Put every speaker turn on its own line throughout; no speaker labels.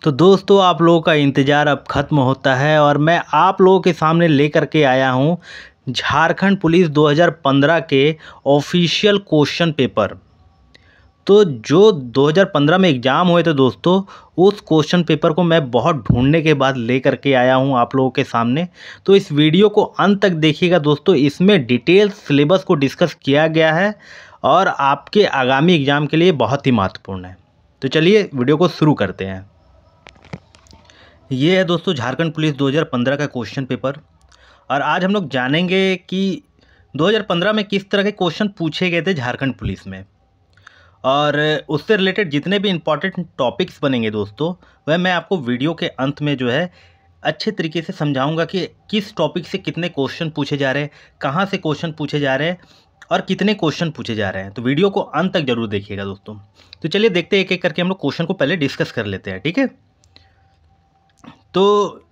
तो दोस्तों आप लोगों का इंतज़ार अब ख़त्म होता है और मैं आप लोगों के सामने लेकर के आया हूँ झारखंड पुलिस 2015 के ऑफिशियल क्वेश्चन पेपर। तो जो 2015 में एग्ज़ाम हुए थे दोस्तों, उस क्वेश्चन पेपर को मैं बहुत ढूंढने के बाद लेकर के आया हूँ आप लोगों के सामने। तो इस वीडियो को अंत तक देखिएगा दोस्तों, इसमें डिटेल सिलेबस को डिस्कस किया गया है और आपके आगामी एग्ज़ाम के लिए बहुत ही महत्वपूर्ण है। तो चलिए वीडियो को शुरू करते हैं। ये है दोस्तों झारखंड पुलिस 2015 का क्वेश्चन पेपर और आज हम लोग जानेंगे कि 2015 में किस तरह के क्वेश्चन पूछे गए थे झारखंड पुलिस में, और उससे रिलेटेड जितने भी इम्पॉर्टेंट टॉपिक्स बनेंगे दोस्तों, वह मैं आपको वीडियो के अंत में जो है अच्छे तरीके से समझाऊंगा कि किस टॉपिक से कितने क्वेश्चन पूछे जा रहे हैं, कहाँ से क्वेश्चन पूछे जा रहे हैं और कितने क्वेश्चन पूछे जा रहे हैं। तो वीडियो को अंत तक जरूर देखिएगा दोस्तों। तो चलिए देखते हैं, एक एक करके हम लोग क्वेश्चन को पहले डिस्कस कर लेते हैं, ठीक है। तो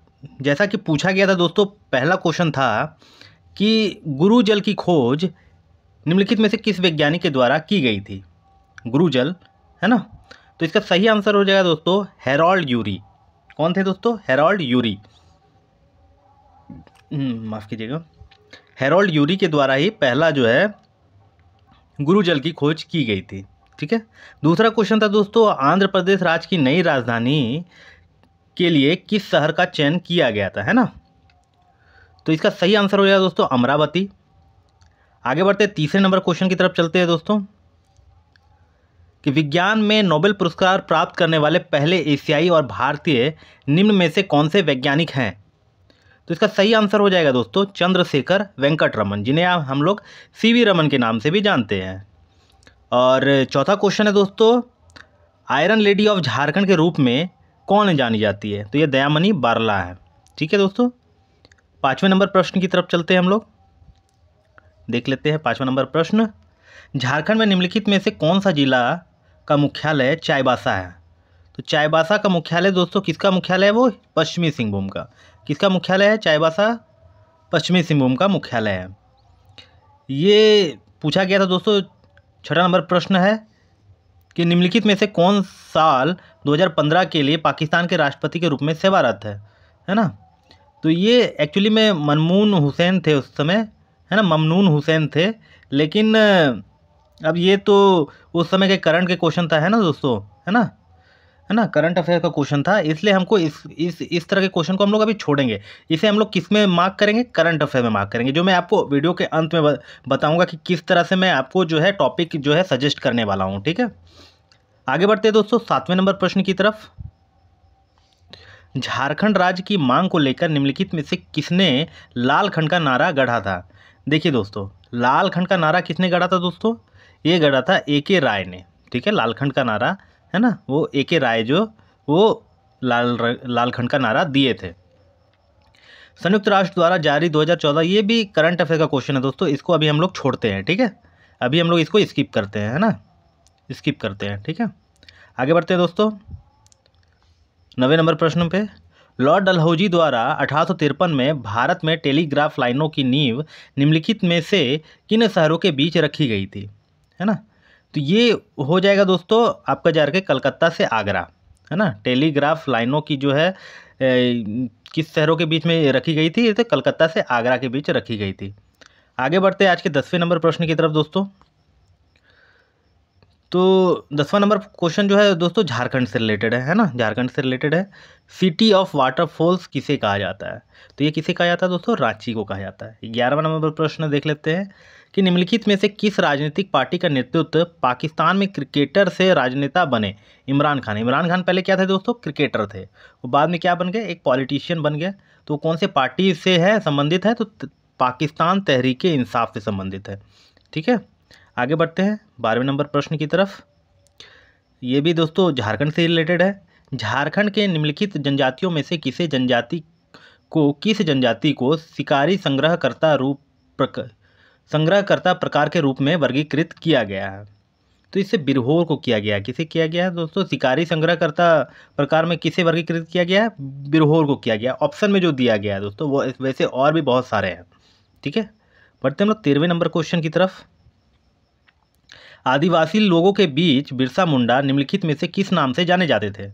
जैसा कि पूछा गया था दोस्तों, पहला क्वेश्चन था कि गुरु जल की खोज निम्नलिखित में से किस वैज्ञानिक के द्वारा की गई थी। गुरु जल है ना, तो इसका सही आंसर हो जाएगा दोस्तों हेरोल्ड यूरी। कौन थे दोस्तों? हेरोल्ड यूरी, माफ़ कीजिएगा, हेरोल्ड यूरी के द्वारा ही पहला जो है गुरु जल की खोज की गई थी, ठीक है। दूसरा क्वेश्चन था दोस्तों, आंध्र प्रदेश राज्य की नई राजधानी के लिए किस शहर का चयन किया गया था, है ना। तो इसका सही आंसर हो जाएगा दोस्तों अमरावती। आगे बढ़ते तीसरे नंबर क्वेश्चन की तरफ चलते हैं दोस्तों, कि विज्ञान में नोबेल पुरस्कार प्राप्त करने वाले पहले एशियाई और भारतीय निम्न में से कौन से वैज्ञानिक हैं। तो इसका सही आंसर हो जाएगा दोस्तों चंद्रशेखर वेंकट रमन, जिन्हें हम लोग सीवी रमन के नाम से भी जानते हैं। और चौथा क्वेश्चन है दोस्तों, आयरन लेडी ऑफ झारखंड के रूप में कौन जानी जाती है। तो ये दयामणि बारला है, ठीक है दोस्तों। पाँचवें नंबर प्रश्न की तरफ चलते हैं, हम लोग देख लेते हैं पाँचवा नंबर प्रश्न। झारखंड में निम्नलिखित में से कौन सा जिला का मुख्यालय चाईबासा है। तो चाईबासा का मुख्यालय दोस्तों किसका मुख्यालय है? वो पश्चिमी सिंहभूम का। किसका मुख्यालय है? चाईबासा पश्चिमी सिंहभूम का मुख्यालय है। ये पूछा गया था दोस्तों। छठा नंबर प्रश्न है कि निम्नलिखित में से कौन साल 2015 के लिए पाकिस्तान के राष्ट्रपति के रूप में सेवारत है ना। तो ये एक्चुअली में ममनून हुसैन थे उस समय, है ना, ममनून हुसैन थे। लेकिन अब ये तो उस समय के करंट के क्वेश्चन था, है ना दोस्तों, है ना, करंट अफेयर का क्वेश्चन था, इसलिए हमको इस तरह के क्वेश्चन को हम लोग अभी छोड़ेंगे। इसे हम लोग किस में मार्क करेंगे? करंट अफेयर में मार्क करेंगे, जो मैं आपको वीडियो के अंत में बताऊंगा कि किस तरह से मैं आपको जो है टॉपिक जो है सजेस्ट करने वाला हूँ, ठीक है। आगे बढ़ते हैं दोस्तों सातवें नंबर प्रश्न की तरफ। झारखंड राज्य की मांग को लेकर निम्नलिखित में से किसने लाल खंड का नारा गढ़ा था। देखिए दोस्तों, लाल खंड का नारा किसने गढ़ा था दोस्तों? ये गढ़ा था ए.के. राय ने, ठीक है। लाल खंड का नारा, है ना, वो ए.के. राय जो वो लाल खंड का नारा दिए थे। संयुक्त राष्ट्र द्वारा जारी 2014, ये भी करंट अफेयर का क्वेश्चन है दोस्तों, इसको अभी हम लोग छोड़ते हैं, ठीक है। अभी हम लोग इसको स्किप करते हैं, है ना, स्किप करते हैं, ठीक है। आगे बढ़ते हैं दोस्तों 9वें नंबर प्रश्न पे। लॉर्ड डलहौजी द्वारा 1853 में भारत में टेलीग्राफ लाइनों की नींव निम्नलिखित में से किन शहरों के बीच रखी गई थी, है ना। तो ये हो जाएगा दोस्तों आपका जा के कलकत्ता से आगरा, है ना। टेलीग्राफ लाइनों की जो है किस शहरों के बीच में रखी गई थी? तो कलकत्ता से आगरा के बीच रखी गई थी। आगे बढ़ते हैं आज के 10वें नंबर प्रश्न की तरफ दोस्तों। तो 10वां नंबर क्वेश्चन जो है दोस्तों झारखंड से रिलेटेड है ना, झारखंड से रिलेटेड है। सिटी ऑफ वाटरफॉल्स किसे कहा जाता है? तो ये किसे कहा जाता है दोस्तों? रांची को कहा जाता है। 11वां नंबर प्रश्न देख लेते हैं कि निम्नलिखित में से किस राजनीतिक पार्टी का नेतृत्व पाकिस्तान में क्रिकेटर से राजनेता बने? इमरान खान। इमरान खान पहले क्या थे दोस्तों? क्रिकेटर थे, वो बाद में क्या बन गए? एक पॉलिटिशियन बन गए। तो कौन से पार्टी से है संबंधित है? तो पाकिस्तान तहरीक इंसाफ से संबंधित है, ठीक है। आगे बढ़ते हैं 12वें नंबर प्रश्न की तरफ। ये भी दोस्तों झारखंड से रिलेटेड है। झारखंड के निम्नलिखित जनजातियों में से किस जनजाति को शिकारी संग्रहकर्ता प्रकार के रूप में वर्गीकृत किया गया है? तो इससे बिरहोर को किया गया है। किसे किया गया है दोस्तों? शिकारी संग्रहकर्ता प्रकार में किसे वर्गीकृत किया गया है? बिरहोर को किया गया। ऑप्शन में जो दिया गया है दोस्तों, वो वैसे और भी बहुत सारे हैं, ठीक है। बढ़ते हम लोग 13वें नंबर क्वेश्चन की तरफ। आदिवासी लोगों के बीच बिरसा मुंडा निम्नलिखित में से किस नाम से जाने जाते थे?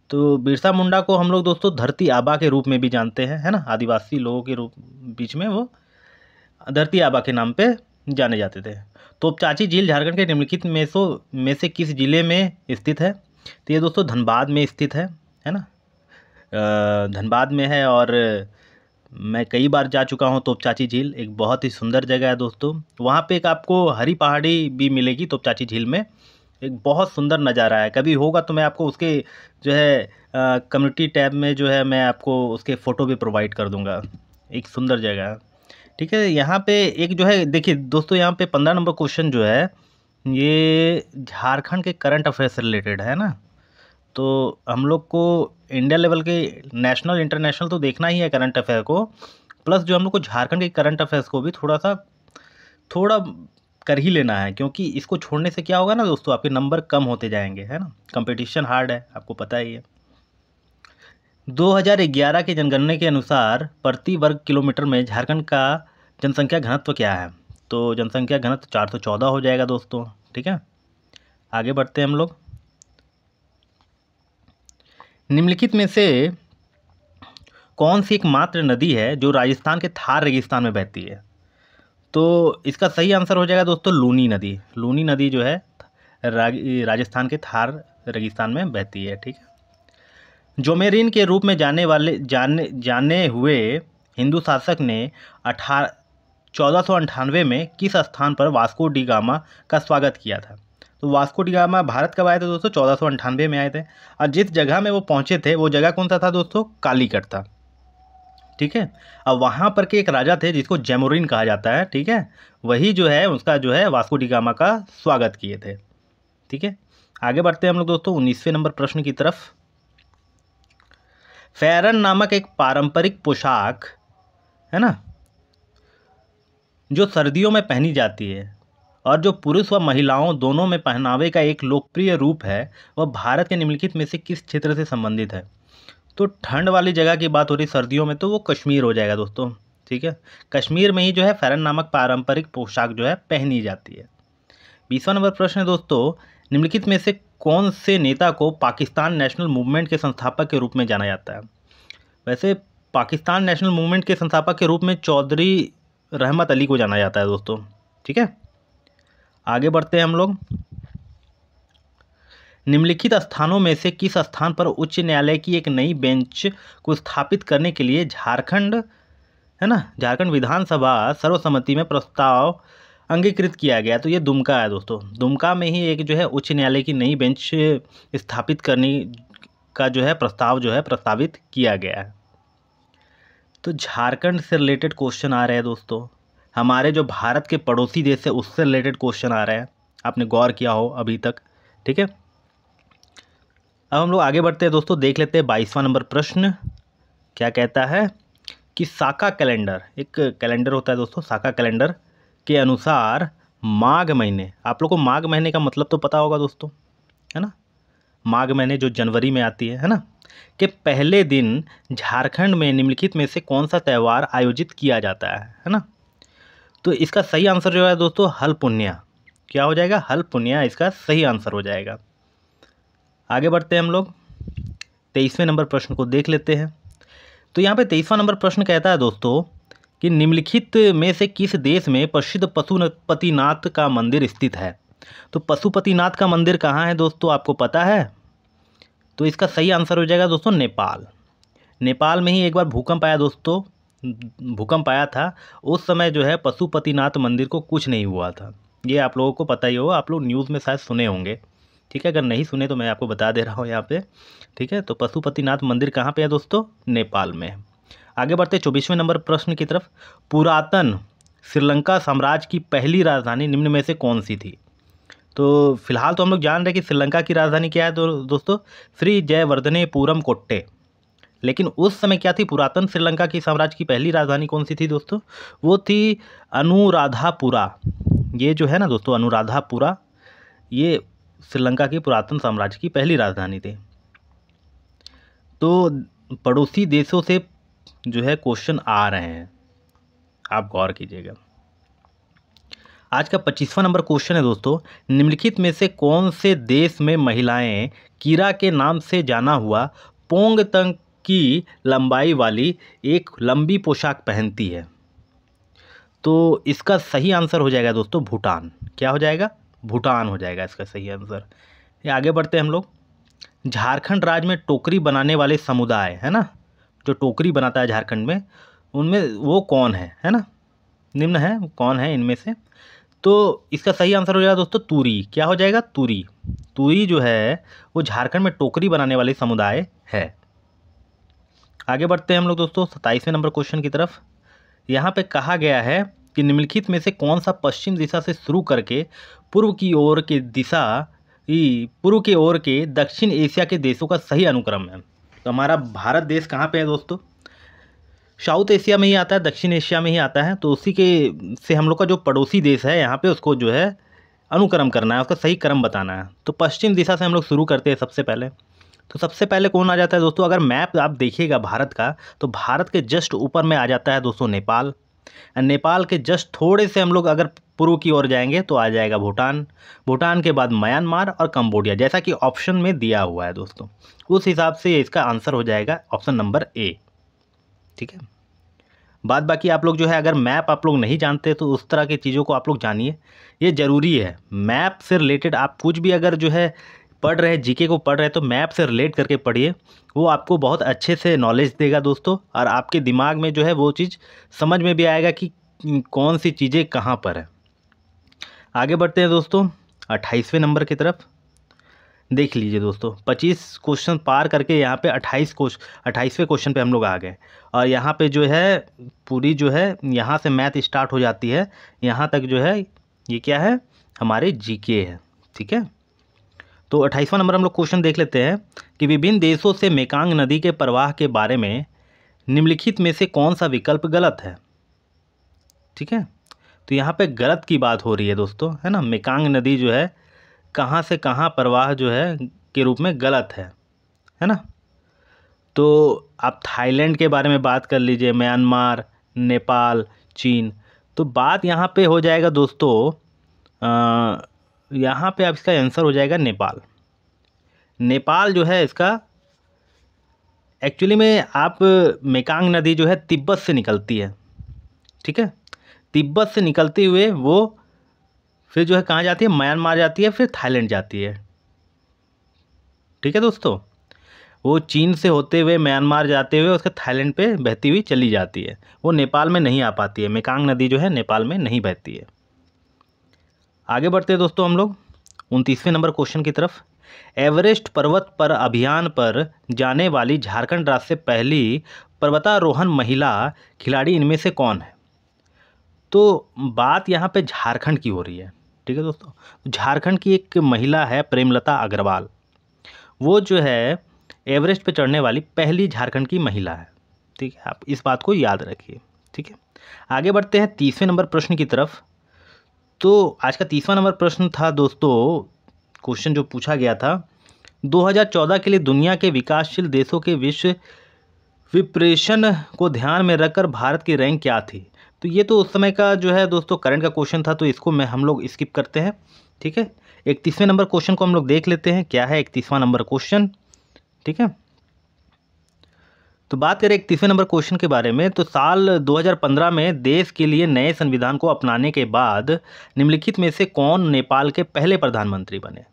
तो बिरसा मुंडा को हम लोग दोस्तों धरती आबा के रूप में भी जानते हैं, है ना, आदिवासी लोगों के रूप बीच में वो धरती आबा के नाम पे जाने जाते थे। तोपचाची झील झारखंड के निम्नलिखित में से किस जिले में स्थित है? तो ये दोस्तों धनबाद में स्थित है ना, धनबाद में है। और मैं कई बार जा चुका हूँ तोपचाची झील, एक बहुत ही सुंदर जगह है दोस्तों। वहाँ पे एक आपको हरी पहाड़ी भी मिलेगी तोपचाची झील में, एक बहुत सुंदर नज़ारा है। कभी होगा तो मैं आपको उसके जो है कम्युनिटी टैब में जो है मैं आपको उसके फ़ोटो भी प्रोवाइड कर दूँगा। एक सुंदर जगह है, ठीक है। यहाँ पे एक जो है देखिए दोस्तों, यहाँ पे 15 नंबर क्वेश्चन जो है ये झारखंड के करंट अफेयर से रिलेटेड है ना। तो हम लोग को इंडिया लेवल के नेशनल इंटरनेशनल तो देखना ही है करंट अफेयर को, प्लस जो हम लोग को झारखंड के करंट अफेयर्स को भी थोड़ा कर ही लेना है, क्योंकि इसको छोड़ने से क्या होगा ना दोस्तों, आपके नंबर कम होते जाएंगे, है ना। कंपटीशन हार्ड है, आपको पता ही है। 2011 के जनगणना के अनुसार प्रति वर्ग किलोमीटर में झारखंड का जनसंख्या घनत्व क्या है? तो जनसंख्या घनत्व 414 हो जाएगा दोस्तों, ठीक है। आगे बढ़ते हैं हम लोग। निम्नलिखित में से कौन सी एकमात्र नदी है जो राजस्थान के थार रेगिस्तान में बहती है? तो इसका सही आंसर हो जाएगा दोस्तों लूनी नदी। लूनी नदी जो है राजस्थान के थार रेगिस्तान में बहती है, ठीक है। जोमेरिन के रूप में जाने हुए हिंदू शासक ने 1498 में किस स्थान पर वास्को डी गामा का स्वागत किया था? तो वास्को डी गामा भारत कब आए थे दोस्तों? 1498 में आए थे। और जिस जगह में वो पहुंचे थे वो जगह कौन सा था दोस्तों? कालीकट था, ठीक है। अब वहाँ पर के एक राजा थे जिसको जैमोरिन कहा जाता है, ठीक है, वही जो है उसका जो है वास्को डी गामा का स्वागत किए थे, ठीक है। आगे बढ़ते हैं हम लोग दोस्तों 19वें नंबर प्रश्न की तरफ। फेरन नामक एक पारंपरिक पोशाक है ना, जो सर्दियों में पहनी जाती है और जो पुरुष व महिलाओं दोनों में पहनावे का एक लोकप्रिय रूप है, वह भारत के निम्नलिखित में से किस क्षेत्र से संबंधित है? तो ठंड वाली जगह की बात हो रही सर्दियों में तो वो कश्मीर हो जाएगा दोस्तों, ठीक है। कश्मीर में ही जो है फेरन नामक पारंपरिक पोशाक जो है पहनी जाती है। 20वां नंबर प्रश्न है दोस्तों, निम्नलिखित में से कौन से नेता को पाकिस्तान नेशनल मूवमेंट के संस्थापक के रूप में जाना जाता है? वैसे पाकिस्तान नेशनल मूवमेंट के संस्थापक के रूप में चौधरी रहमत अली को जाना जाता है दोस्तों, ठीक है। आगे बढ़ते हैं हम लोग। निम्नलिखित स्थानों में से किस स्थान पर उच्च न्यायालय की एक नई बेंच को स्थापित करने के लिए झारखंड विधानसभा सर्वसम्मति में प्रस्ताव अंगीकृत किया गया? तो ये दुमका है दोस्तों। दुमका में ही एक जो है उच्च न्यायालय की नई बेंच स्थापित करने का जो है प्रस्ताव जो है प्रस्तावित किया गया है। तो झारखंड से रिलेटेड क्वेश्चन आ रहे हैं दोस्तों, हमारे जो भारत के पड़ोसी देश है उससे रिलेटेड क्वेश्चन आ रहे हैं, आपने गौर किया हो अभी तक, ठीक है। अब हम लोग आगे बढ़ते हैं दोस्तों, देख लेते हैं 22वां नंबर प्रश्न क्या कहता है कि साका कैलेंडर, एक कैलेंडर होता है दोस्तों, साका कैलेंडर के अनुसार माघ महीने, आप लोग को माघ महीने का मतलब तो पता होगा दोस्तों, है ना, माघ महीने जो जनवरी में आती है ना, के पहले दिन झारखंड में निम्नलिखित में से कौन सा त्यौहार आयोजित किया जाता है ना। तो इसका सही आंसर जो है दोस्तों हल पुण्या, क्या हो जाएगा? हल पुण्या इसका सही आंसर हो जाएगा। आगे बढ़ते हैं हम लोग 23वें नंबर प्रश्न को देख लेते हैं। तो यहाँ पे 23वां नंबर प्रश्न कहता है दोस्तों कि निम्नलिखित में से किस देश में प्रसिद्ध पशुपतिनाथ का मंदिर स्थित है? तो पशुपतिनाथ का मंदिर कहाँ है दोस्तों, आपको पता है? तो इसका सही आंसर हो जाएगा दोस्तों नेपाल। नेपाल में ही एक बार भूकंप आया दोस्तों, भूकंप आया था, उस समय जो है पशुपतिनाथ मंदिर को कुछ नहीं हुआ था। ये आप लोगों को पता ही होगा, आप लोग न्यूज़ में शायद सुने होंगे, ठीक है। अगर नहीं सुने तो मैं आपको बता दे रहा हूँ यहाँ पे, ठीक है। तो पशुपतिनाथ मंदिर कहाँ पे है दोस्तों? नेपाल में। आगे बढ़ते 24वें नंबर प्रश्न की तरफ। पुरातन श्रीलंका साम्राज्य की पहली राजधानी निम्न में से कौन सी थी? तो फिलहाल तो हम लोग जान रहे हैं कि श्रीलंका की राजधानी क्या है दोस्तों? श्री जयवर्धनेपुरम कोट्टे। लेकिन उस समय क्या थी पुरातन श्रीलंका की साम्राज्य की पहली राजधानी कौन सी थी दोस्तों? वो थी अनुराधापुरा। ये जो है ना दोस्तों अनुराधापुरा, ये श्रीलंका की पुरातन साम्राज्य की पहली राजधानी थी। तो पड़ोसी देशों से जो है क्वेश्चन आ रहे हैं, आप गौर कीजिएगा। आज का 25वां नंबर क्वेश्चन है दोस्तों, निम्नलिखित में से कौन से देश में महिलाएं कीरा के नाम से जाना हुआ पोंग तंग की लंबाई वाली एक लंबी पोशाक पहनती है? तो इसका सही आंसर हो जाएगा दोस्तों भूटान। क्या हो जाएगा? भूटान हो जाएगा इसका सही आंसर। ये आगे बढ़ते हैं हम लोग। झारखंड राज्य में टोकरी बनाने वाले समुदाय है ना, जो टोकरी बनाता है झारखंड में, उनमें वो कौन है ना, निम्न है कौन है इनमें से? तो इसका सही आंसर हो जाएगा दोस्तों तूरी। क्या हो जाएगा? तूरी। तूरी जो है वो झारखंड में टोकरी बनाने वाले समुदाय है। आगे बढ़ते हैं हम लोग दोस्तों 27वें नंबर क्वेश्चन की तरफ। यहाँ पे कहा गया है कि निम्नलिखित में से कौन सा पश्चिम दिशा से शुरू करके पूर्व की ओर के दक्षिण एशिया के देशों का सही अनुक्रम है? तो हमारा भारत देश कहाँ पे है दोस्तों? साउथ एशिया में ही आता है, दक्षिण एशिया में ही आता है। तो उसी के से हम लोग का जो पड़ोसी देश है यहाँ पे उसको जो है अनुक्रम करना है, उसका सही क्रम बताना है। तो पश्चिम दिशा से हम लोग शुरू करते हैं सबसे पहले। तो सबसे पहले कौन आ जाता है दोस्तों? अगर मैप आप देखिएगा भारत का, तो भारत के जस्ट ऊपर में आ जाता है दोस्तों नेपाल। नेपाल के जस्ट थोड़े से हम लोग अगर पूर्व की ओर जाएंगे तो आ जाएगा भूटान। भूटान के बाद म्यांमार और कंबोडिया, जैसा कि ऑप्शन में दिया हुआ है दोस्तों। उस हिसाब से इसका आंसर हो जाएगा ऑप्शन नंबर ए। ठीक है, बाद बाकी आप लोग जो है अगर मैप आप लोग नहीं जानते तो उस तरह की चीज़ों को आप लोग जानिए, ये ज़रूरी है। मैप से रिलेटेड आप कुछ भी अगर जो है पढ़ रहे हैं, जीके को पढ़ रहे हैं, तो मैप से रिलेट करके पढ़िए, वो आपको बहुत अच्छे से नॉलेज देगा दोस्तों। और आपके दिमाग में जो है वो चीज़ समझ में भी आएगा कि कौन सी चीज़ें कहाँ पर है। आगे बढ़ते हैं दोस्तों 28वें नंबर की तरफ। देख लीजिए दोस्तों, 25 क्वेश्चन पार करके यहाँ पे 28वें क्वेश्चन पे हम लोग आ गए। और यहाँ पे जो है पूरी जो है यहाँ से मैथ स्टार्ट हो जाती है, यहाँ तक जो है ये क्या है? हमारे जीके है। ठीक है, तो 28वां नंबर हम लोग क्वेश्चन देख लेते हैं कि विभिन्न देशों से मेकांग नदी के प्रवाह के बारे में निम्नलिखित में से कौन सा विकल्प गलत है? ठीक है, तो यहाँ पे गलत की बात हो रही है दोस्तों, है ना। मेकांग नदी जो है कहाँ से कहाँ प्रवाह जो है के रूप में गलत है ना। तो आप थाईलैंड के बारे में बात कर लीजिए, म्यांमार, नेपाल, चीन। तो बात यहाँ पे हो जाएगा दोस्तों, यहाँ पे आप इसका आंसर हो जाएगा नेपाल। नेपाल जो है इसका एक्चुअली में आप मेकांग नदी जो है तिब्बत से निकलती है। ठीक है, तिब्बत से निकलते हुए वो फिर जो है कहाँ जाती है? म्यांमार जाती है, फिर थाईलैंड जाती है। ठीक है दोस्तों, वो चीन से होते हुए म्यांमार जाते हुए उसके थाईलैंड पे बहती हुई चली जाती है, वो नेपाल में नहीं आ पाती है। मेकांग नदी जो है नेपाल में नहीं बहती है। आगे बढ़ते हैं दोस्तों हम लोग 29वें नंबर क्वेश्चन की तरफ। एवरेस्ट पर्वत पर अभियान पर जाने वाली झारखंड राज्य से पहली पर्वतारोहण महिला खिलाड़ी इनमें से कौन है? तो बात यहाँ पे झारखंड की हो रही है। ठीक है दोस्तों, झारखंड की एक महिला है प्रेमलता अग्रवाल, वो जो है एवरेस्ट पे चढ़ने वाली पहली झारखंड की महिला है। ठीक है, आप इस बात को याद रखिए। ठीक है, आगे बढ़ते हैं 30वें नंबर प्रश्न की तरफ। तो आज का 30वां नंबर प्रश्न था दोस्तों, क्वेश्चन जो पूछा गया था 2014 के लिए दुनिया के विकासशील देशों के विश्व विप्रेशन को ध्यान में रखकर भारत की रैंक क्या थी? तो ये तो उस समय का जो है दोस्तों करंट का क्वेश्चन था, तो इसको हम लोग स्किप करते हैं। ठीक है, 31वें नंबर क्वेश्चन को हम लोग देख लेते हैं, क्या है 31वां नंबर क्वेश्चन। ठीक है, तो बात करें 31वें नंबर क्वेश्चन के बारे में, तो साल 2015 में देश के लिए नए संविधान को अपनाने के बाद निम्नलिखित में से कौन नेपाल के पहले प्रधानमंत्री बने?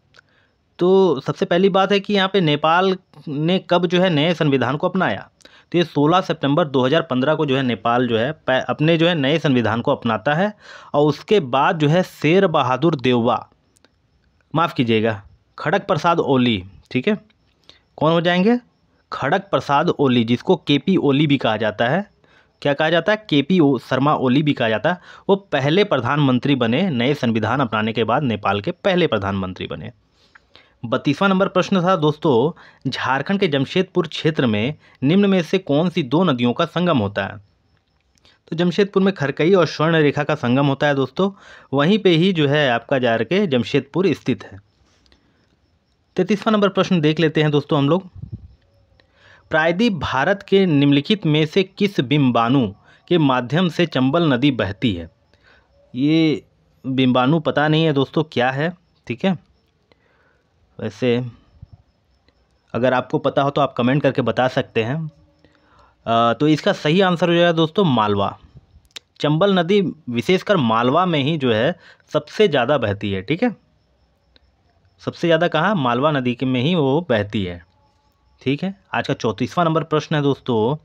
तो सबसे पहली बात है कि यहाँ पे नेपाल ने कब जो है नए संविधान को अपनाया? तो ये 16 सितंबर 2015 को जो है नेपाल जो है अपने जो है नए संविधान को अपनाता है। और उसके बाद जो है शेर बहादुर देउवा, माफ़ कीजिएगा, खड़ग प्रसाद ओली, ठीक है, कौन हो जाएंगे? खड़ग प्रसाद ओली, जिसको केपी ओली भी कहा जाता है। क्या कहा जाता है? केपी शर्मा ओली भी कहा जाता है। वो पहले प्रधानमंत्री बने, नए संविधान अपनाने के बाद नेपाल के पहले प्रधानमंत्री बने। 32वां नंबर प्रश्न था दोस्तों, झारखंड के जमशेदपुर क्षेत्र में निम्न में से कौन सी दो नदियों का संगम होता है? तो जमशेदपुर में खरकई और स्वर्ण रेखा का संगम होता है दोस्तों, वहीं पे ही जो है आपका जा के जमशेदपुर स्थित है। 33वां नंबर प्रश्न देख लेते हैं दोस्तों हम लोग। प्रायद्वीप भारत के निम्नलिखित में से किस बिम्बाणु के माध्यम से चंबल नदी बहती है? ये बिम्बाणु पता नहीं है दोस्तों क्या है, ठीक है। वैसे अगर आपको पता हो तो आप कमेंट करके बता सकते हैं। तो इसका सही आंसर हो जाएगा दोस्तों मालवा। चंबल नदी विशेषकर मालवा में ही जो है सबसे ज़्यादा बहती है, ठीक है। सबसे ज़्यादा कहाँ, मालवा नदी के में ही वो बहती है, ठीक है। आज का 34वां नंबर प्रश्न है दोस्तों,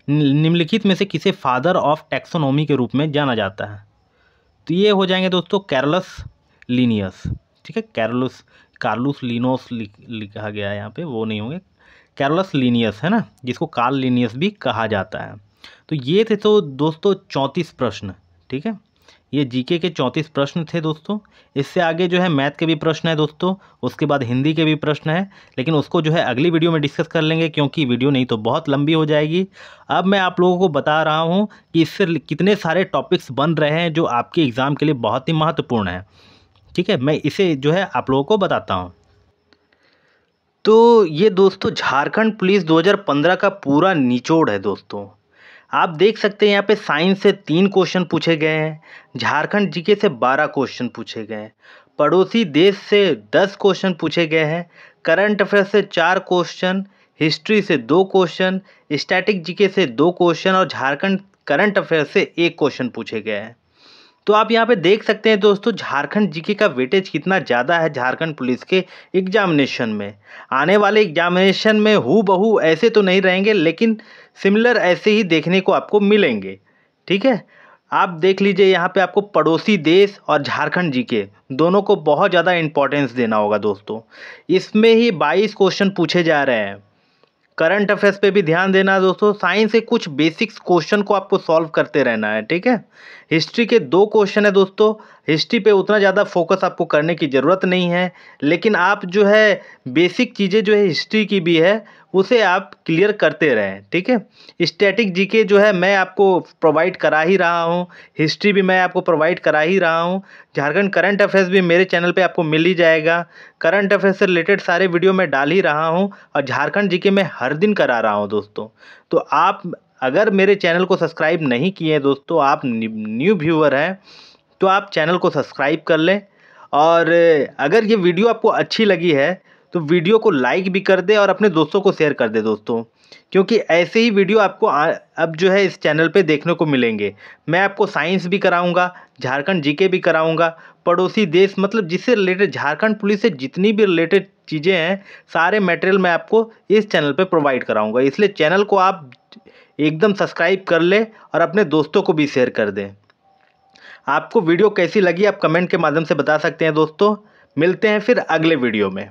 निम्नलिखित में से किसे फादर ऑफ टैक्सोनॉमी के रूप में जाना जाता है? तो ये हो जाएंगे दोस्तों कैरलस लीनियस, ठीक है। कार्लुस लिनोस लिखा गया है यहाँ पे, वो नहीं होंगे, कैरलस लीनियस है ना, जिसको कार्ल लीनियस भी कहा जाता है। तो ये थे तो दोस्तों 34 प्रश्न, ठीक है। ये जीके के 34 प्रश्न थे दोस्तों। इससे आगे जो है मैथ के भी प्रश्न है दोस्तों, उसके बाद हिंदी के भी प्रश्न है, लेकिन उसको जो है अगली वीडियो में डिस्कस कर लेंगे, क्योंकि वीडियो नहीं तो बहुत लंबी हो जाएगी। अब मैं आप लोगों को बता रहा हूँ कि इससे कितने सारे टॉपिक्स बन रहे हैं जो आपके एग्ज़ाम के लिए बहुत ही महत्वपूर्ण है, ठीक है। मैं इसे जो है आप लोगों को बताता हूँ। तो ये दोस्तों झारखंड पुलिस 2015 का पूरा निचोड़ है दोस्तों। आप देख सकते हैं यहाँ पे साइंस से 3 क्वेश्चन पूछे गए हैं, झारखंड जीके से 12 क्वेश्चन पूछे गए हैं, पड़ोसी देश से 10 क्वेश्चन पूछे गए हैं, करंट अफेयर से 4 क्वेश्चन, हिस्ट्री से 2 क्वेश्चन, स्टैटिक जीके से 2 क्वेश्चन और झारखंड करंट अफेयर से 1 क्वेश्चन पूछे गए हैं। तो आप यहाँ पे देख सकते हैं दोस्तों झारखंड जीके का वेटेज कितना ज़्यादा है झारखंड पुलिस के एग्जामिनेशन में। आने वाले एग्जामिनेशन में हूबहू ऐसे तो नहीं रहेंगे, लेकिन सिमिलर ऐसे ही देखने को आपको मिलेंगे, ठीक है। आप देख लीजिए यहाँ पे आपको पड़ोसी देश और झारखंड जीके दोनों को बहुत ज़्यादा इंपॉर्टेंस देना होगा दोस्तों। इसमें ही 22 क्वेश्चन पूछे जा रहे हैं। करंट अफेयर्स पे भी ध्यान देना है दोस्तों, साइंस से कुछ बेसिक्स क्वेश्चन को आपको सॉल्व करते रहना है, ठीक है। हिस्ट्री के 2 क्वेश्चन है दोस्तों, हिस्ट्री पे उतना ज़्यादा फोकस आपको करने की ज़रूरत नहीं है, लेकिन आप जो है बेसिक चीज़ें जो है हिस्ट्री की भी है उसे आप क्लियर करते रहें, ठीक है। स्टैटिक जीके जो है मैं आपको प्रोवाइड करा ही रहा हूँ, हिस्ट्री भी मैं आपको प्रोवाइड करा ही रहा हूँ, झारखंड करंट अफेयर्स भी मेरे चैनल पे आपको मिल ही जाएगा। करंट अफेयर्स से रिलेटेड सारे वीडियो मैं डाल ही रहा हूँ और झारखंड जीके में हर दिन करा रहा हूँ दोस्तों। तो आप अगर मेरे चैनल को सब्सक्राइब नहीं किए हैं दोस्तों, आप न्यू व्यूअर हैं, तो आप चैनल को सब्सक्राइब कर लें। और अगर ये वीडियो आपको अच्छी लगी है तो वीडियो को लाइक भी कर दे और अपने दोस्तों को शेयर कर दे दोस्तों, क्योंकि ऐसे ही वीडियो आपको अब जो है इस चैनल पे देखने को मिलेंगे। मैं आपको साइंस भी कराऊंगा, झारखंड जीके भी कराऊंगा, पड़ोसी देश मतलब जिससे रिलेटेड झारखंड पुलिस से जितनी भी रिलेटेड चीज़ें हैं सारे मटेरियल मैं आपको इस चैनल पे प्रोवाइड कराऊंगा। इसलिए चैनल को आप एकदम सब्सक्राइब कर लें और अपने दोस्तों को भी शेयर कर दें। आपको वीडियो कैसी लगी आप कमेंट के माध्यम से बता सकते हैं दोस्तों। मिलते हैं फिर अगले वीडियो में।